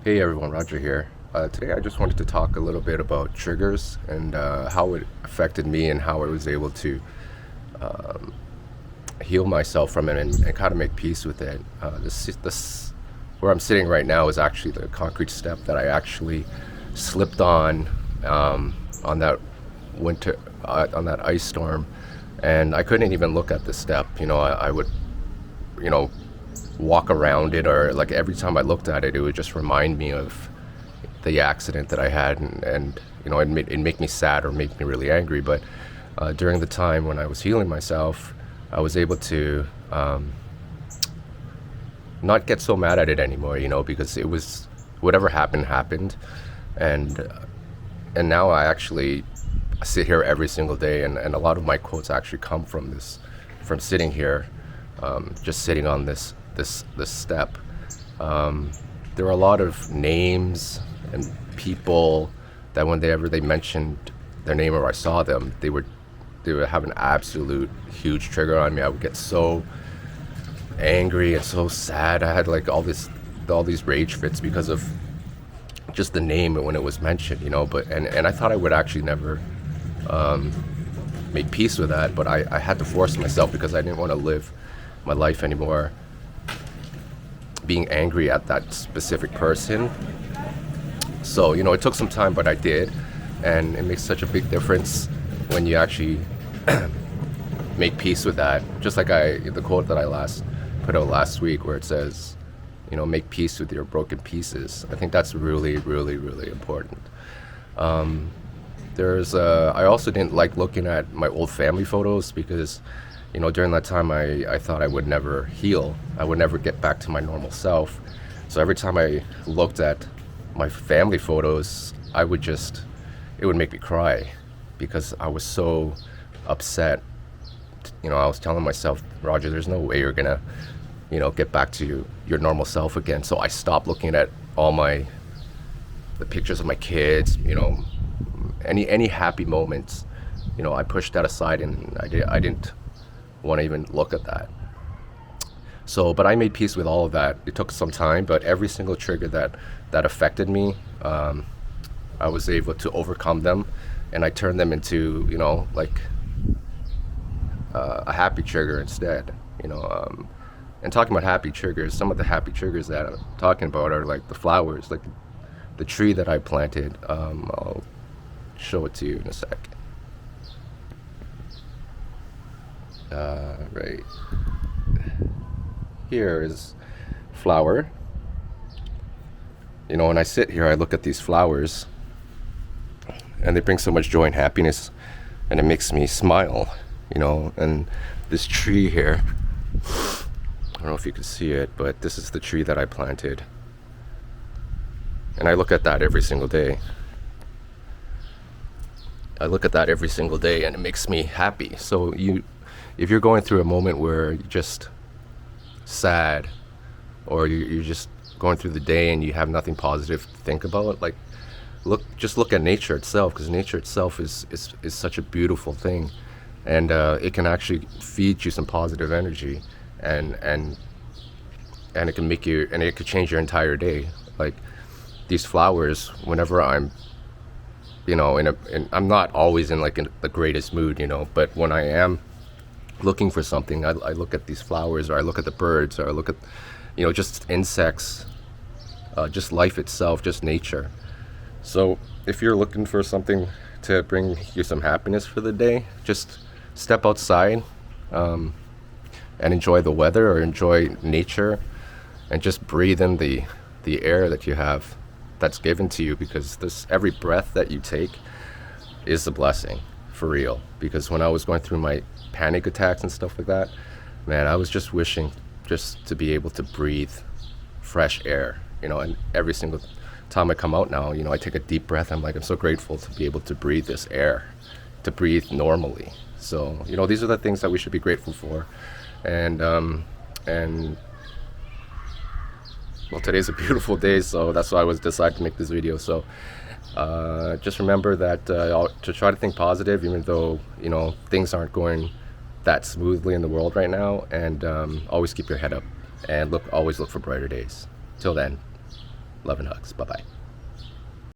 Hey everyone, Roger here. Today I just wanted to talk a little bit about triggers and how it affected me and how I was able to heal myself from it and kind of make peace with it. This where I'm sitting right now is actually the concrete step that I actually slipped on that winter on that ice storm, and I couldn't even look at the step. I would you know walk around it, or like every time I looked at it, it would just remind me of the accident that I had, and it'd make me sad or make me really angry. But during the time when I was healing myself, I was able to not get so mad at it anymore, because it was whatever happened, and now I actually sit here every single day, and a lot of my quotes actually come from sitting here, just sitting on this step. There are a lot of names and people that whenever they mentioned their name or I saw them, they would have an absolute huge trigger on me. I would get so angry and so sad. I had like all these rage fits because of just the name when it was mentioned, But and I thought I would actually never make peace with that, but I had to force myself because I didn't want to live my life anymore being angry at that specific person. So, it took some time, but I did. And it makes such a big difference when you actually make peace with that. Just like the quote that I put out last week, where it says, make peace with your broken pieces. I think that's really, really, really important. I also didn't like looking at my old family photos because, during that time I thought I would never heal. I would never get back to my normal self. So every time I looked at my family photos, it would make me cry because I was so upset. I was telling myself, Roger, there's no way you're gonna, get back to your normal self again. So I stopped looking at the pictures of my kids, any happy moments. I pushed that aside, and I didn't want to even look at that. So, but I made peace with all of that. It took some time, but every single trigger that affected me, I was able to overcome them, and I turned them into, like a happy trigger instead. And talking about happy triggers, some of the happy triggers that I'm talking about are like the flowers, like the tree that I planted. I'll show it to you in a sec. Right here is flower. When I sit here, I look at these flowers, and they bring so much joy and happiness, and it makes me smile. And this tree here, I don't know if you can see it, but this is the tree that I planted, and I look at that every single day. And it makes me happy. So if you're going through a moment where you're just sad, or you're just going through the day and you have nothing positive to think about, like just look at nature itself, because nature itself is such a beautiful thing, and it can actually feed you some positive energy, and it can it could change your entire day. Like these flowers, whenever I'm I'm not always in the greatest mood, but when I am looking for something, I look at these flowers, or I look at the birds, or I look at just insects, just life itself, just nature. So if you're looking for something to bring you some happiness for the day, just step outside, and enjoy the weather, or enjoy nature, and just breathe in the air that you have, that's given to you, because every breath that you take is a blessing, for real. Because when I was going through my panic attacks and stuff like that, man, I was just wishing just to be able to breathe fresh air, and every single time I come out now, I take a deep breath. I'm so grateful to be able to breathe this air, to breathe normally. So, these are the things that we should be grateful for. And well, today's a beautiful day, so that's why I decided to make this video. So just remember that to try to think positive, even though things aren't going that smoothly in the world right now, and always keep your head up, and always look for brighter days. Till then. Love and hugs. Bye bye.